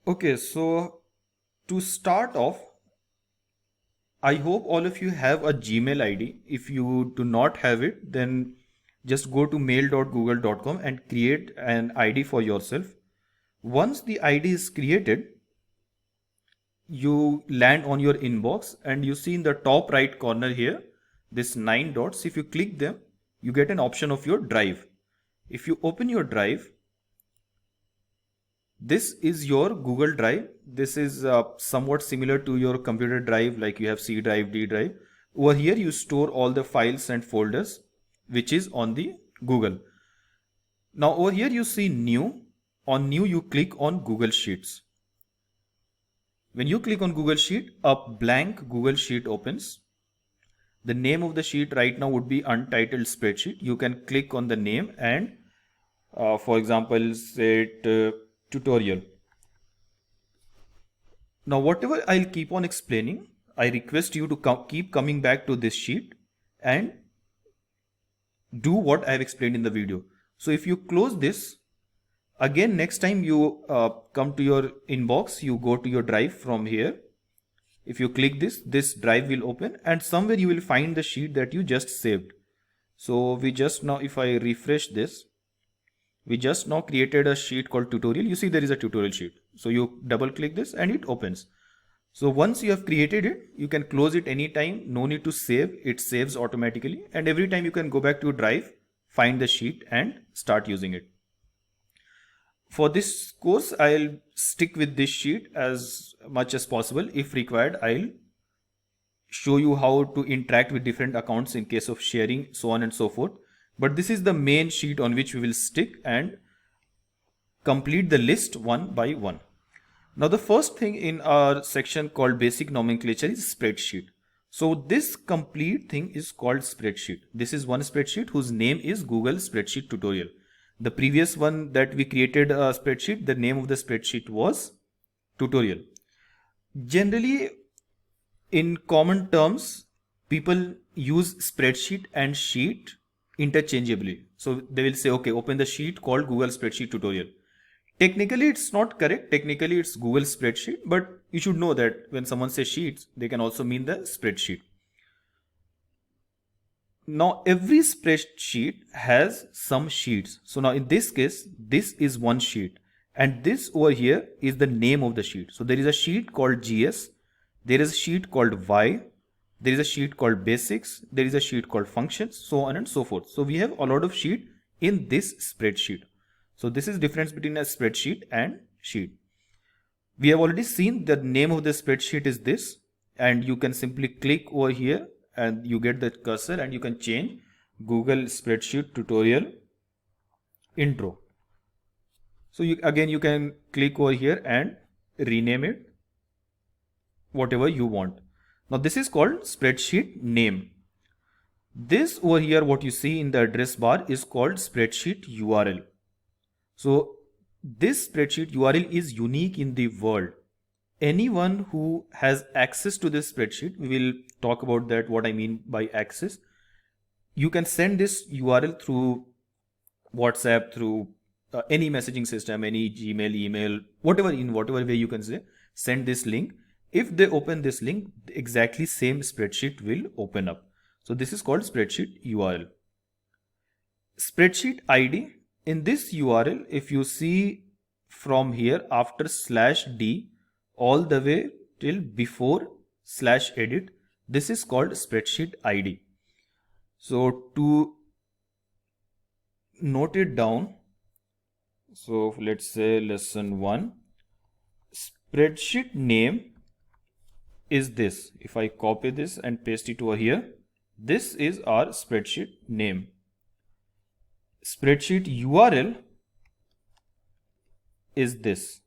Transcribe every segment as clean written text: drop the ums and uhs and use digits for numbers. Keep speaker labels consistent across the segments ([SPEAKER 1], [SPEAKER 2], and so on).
[SPEAKER 1] Okay, so to start off, I hope all of you have a Gmail ID. If you do not have it, then just go to mail.google.com and create an ID for yourself. Once the ID is created, you land on your inbox and you see in the top right corner here, this 9 dots. If you click them, you get an option of your drive. If you open your drive, this is your Google Drive. This is somewhat similar to your computer drive, like you have C drive, D drive. Over here, you store all the files and folders, which is on the Google. Now over here, you see new. On new, you click on Google Sheets. When you click on Google Sheet, a blank Google Sheet opens. The name of the sheet right now would be Untitled Spreadsheet. You can click on the name and, for example, say it, tutorial. Now, whatever I'll keep on explaining, I request you to keep coming back to this sheet and do what I have explained in the video. So if you close this, again, next time you come to your inbox, you go to your drive from here. If you click this drive will open and somewhere you will find the sheet that you just saved. So we just now, if I refresh this, we just now created a sheet called tutorial. You see there is a tutorial sheet. So you double click this and it opens. So once you have created it, you can close it anytime. No need to save. It saves automatically. And every time you can go back to your drive, find the sheet and start using it. For this course, I'll stick with this sheet as much as possible. If required, I'll show you how to interact with different accounts in case of sharing, so on and so forth. But this is the main sheet on which we will stick and complete the list one by one. Now the first thing in our section called basic nomenclature is spreadsheet. So this complete thing is called spreadsheet. This is one spreadsheet whose name is Google Spreadsheet Tutorial. The previous one that we created a spreadsheet, the name of the spreadsheet was tutorial. Generally, in common terms, people use spreadsheet and sheet interchangeably. So they will say, okay, open the sheet called Google Spreadsheet Tutorial. Technically, it's not correct. Technically, it's Google Spreadsheet, but you should know that when someone says sheets, they can also mean the spreadsheet. Now, every spreadsheet has some sheets. So now in this case, this is one sheet and this over here is the name of the sheet. So there is a sheet called GS. There is a sheet called Y. There is a sheet called basics. There is a sheet called functions, so on and so forth. So we have a lot of sheet in this spreadsheet. So this is difference between a spreadsheet and sheet. We have already seen the name of the spreadsheet is this, and you can simply click over here and you get the cursor and you can change Google Spreadsheet Tutorial Intro. So again, you can click over here and rename it whatever you want. Now this is called spreadsheet name. This over here, what you see in the address bar is called spreadsheet URL. So this spreadsheet URL is unique in the world. Anyone who has access to this spreadsheet, we will talk about that, what I mean by access. You can send this URL through WhatsApp, through any messaging system, any Gmail, email, whatever, in whatever way you can say, send this link. If they open this link, the exactly same spreadsheet will open up. So this is called spreadsheet URL. Spreadsheet ID. In this URL, if you see from here after /d all the way till before /edit, this is called spreadsheet ID. So to note it down, so let's say lesson 1, spreadsheet name is this. If I copy this and paste it over here, this is our spreadsheet name. Spreadsheet URL is this.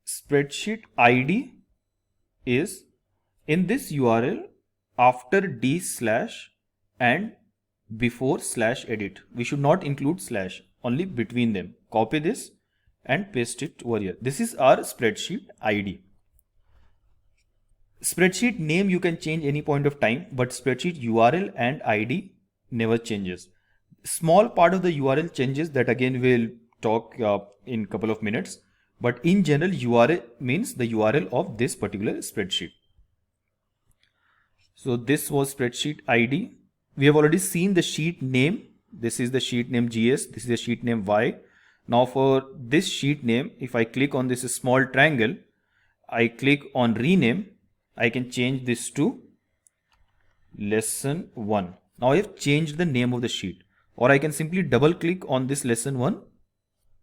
[SPEAKER 1] Spreadsheet ID is in this URL after d/ and before /edit. We should not include slash, only between them. Copy this and paste it over here. This is our spreadsheet ID. Spreadsheet name you can change any point of time, but spreadsheet URL and ID never changes. Small part of the URL changes, that again we'll talk in couple of minutes. But in general, URL means the URL of this particular spreadsheet. So this was spreadsheet ID. We have already seen the sheet name. This is the sheet name GS. This is the sheet name Y. Now for this sheet name, if I click on this small triangle, I click on rename, I can change this to lesson 1. Now I have changed the name of the sheet. Or I can simply double click on this lesson 1.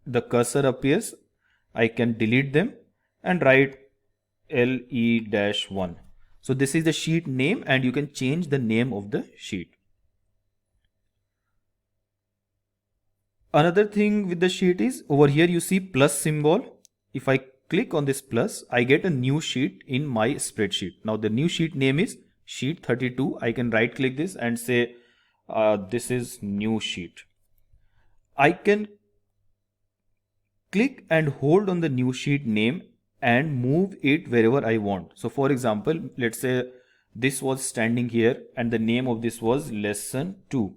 [SPEAKER 1] The cursor appears. I can delete them and write LE-1. So this is the sheet name, and you can change the name of the sheet. Another thing with the sheet is over here you see plus symbol. If I click on this plus, I get a new sheet in my spreadsheet. Now the new sheet name is sheet 32. I can right click this and say this is new sheet. I can click and hold on the new sheet name and move it wherever I want. So for example, let's say this was standing here and the name of this was lesson 2.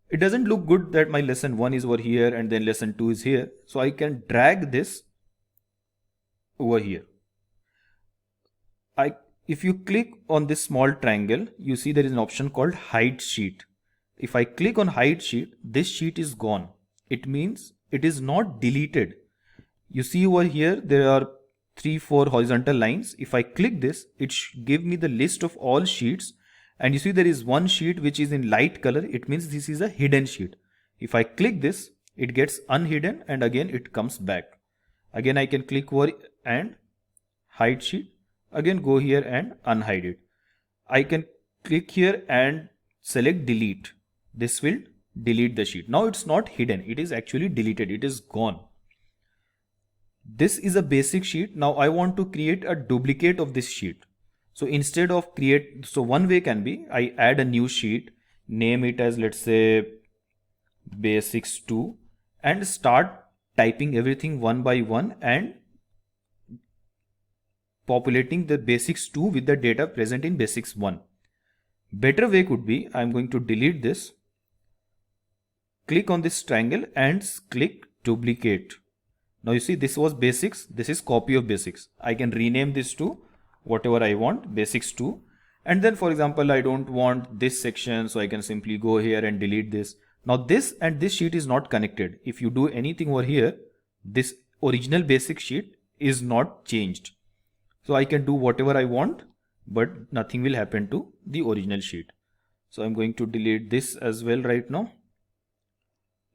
[SPEAKER 1] It doesn't look good that my lesson 1 is over here and then lesson 2 is here. So I can drag this over here. If you click on this small triangle, you see there is an option called hide sheet. If I click on hide sheet, this sheet is gone. It means it is not deleted. You see over here, there are 3-4 horizontal lines. If I click this, it give me the list of all sheets. And you see there is one sheet which is in light color. It means this is a hidden sheet. If I click this, it gets unhidden and again it comes back. Again I can click over and hide sheet. Again go here and unhide it. I can click here and select delete. This will delete the sheet. Now it's not hidden. It is actually deleted. It is gone. This is a basic sheet. Now I want to create a duplicate of this sheet. So instead of one way can be, I add a new sheet, name it as, let's say, basics 2, and start typing everything one by one and populating the basics 2 with the data present in basics 1. Better way could be, I'm going to delete this, click on this triangle and click duplicate. Now you see this was basics, this is copy of basics. I can rename this to whatever I want, basics 2. And then for example, I don't want this section, so I can simply go here and delete this. Now this and this sheet is not connected. If you do anything over here, this original basic sheet is not changed. So I can do whatever I want, but nothing will happen to the original sheet. So I'm going to delete this as well right now.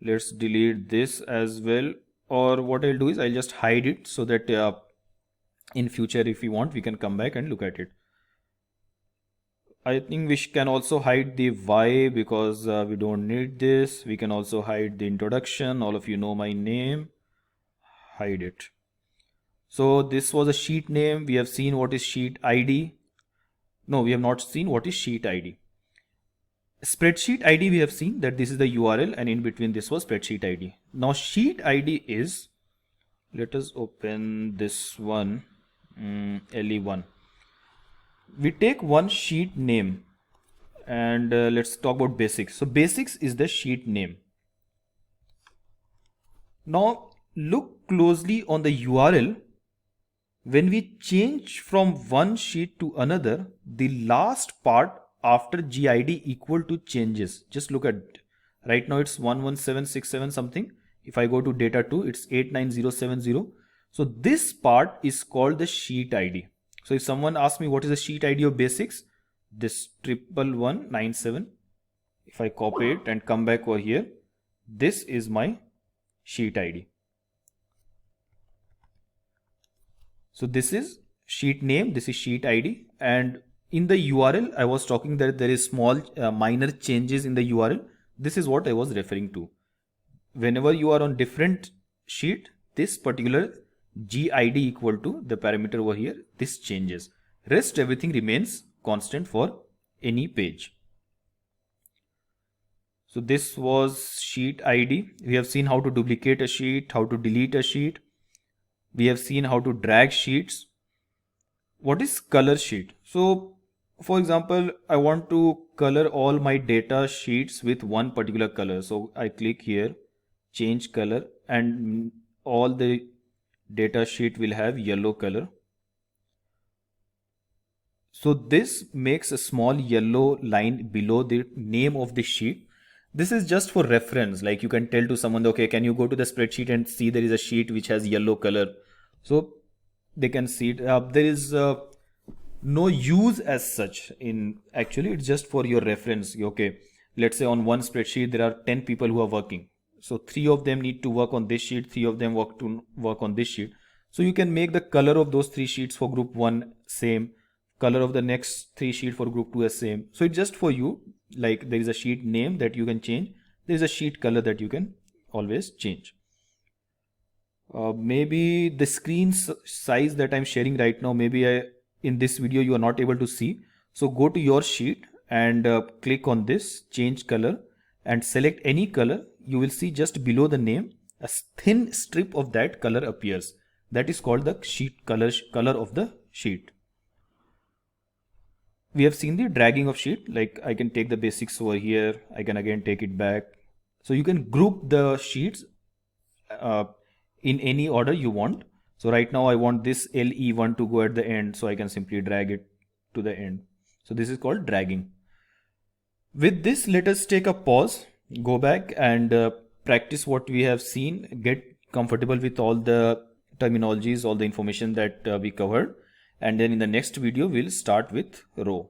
[SPEAKER 1] Let's delete this as well. Or what I'll do is I'll just hide it so that in future if we want, we can come back and look at it. I think we can also hide the Y because we don't need this. We can also hide the introduction. All of you know my name. Hide it. So this was a sheet name. We have seen what is sheet ID. No, we have not seen what is sheet ID. Spreadsheet ID, we have seen that this is the URL and in between this was spreadsheet ID. Now sheet ID is, let us open this one, LE1. We take one sheet name and let's talk about basics. So basics is the sheet name. Now look closely on the URL. When we change from one sheet to another, the last part after GID equal to changes. Just look at it. Right now it's 11767 something. If I go to data 2, it's 89070. So this part is called the sheet ID. So if someone asks me what is the sheet ID of basics, this 11197, if I copy it and come back over here, this is my sheet ID. So this is sheet name, this is sheet ID, and in the URL I was talking that there is small minor changes in the URL. This is what I was referring to. Whenever you are on different sheet, this particular GID equal to the parameter over here, this changes. Rest everything remains constant for any page. So this was sheet ID. We have seen how to duplicate a sheet, how to delete a sheet. We have seen how to drag sheets. What is color sheet? So for example, I want to color all my data sheets with one particular color. So I click here, change color, and all the data sheet will have yellow color. So this makes a small yellow line below the name of the sheet. This is just for reference. Like you can tell to someone, okay, can you go to the spreadsheet and see there is a sheet which has yellow color. So they can see it. There is no use as such in actually, it's just for your reference. Okay, let's say on one spreadsheet, there are 10 people who are working. So 3 of them need to work on this sheet, 3 of them work on this sheet. So you can make the color of those 3 sheets for group 1 same, color of the next 3 sheet for group 2 is same. So it's just for you, like there is a sheet name that you can change. There is a sheet color that you can always change. Maybe the screen size that I'm sharing right now, maybe in this video you are not able to see. So go to your sheet and click on this change color and select any color. You will see just below the name a thin strip of that color appears. That is called the sheet color of the sheet. We have seen the dragging of sheet. Like I can take the basics over here, I can again take it back. So you can group the sheets in any order you want. So right now I want this LE1 to go at the end, so I can simply drag it to the end. So this is called dragging. With this, let us take a pause, go back and practice what we have seen, get comfortable with all the terminologies, all the information that we covered, and then in the next video we'll start with row.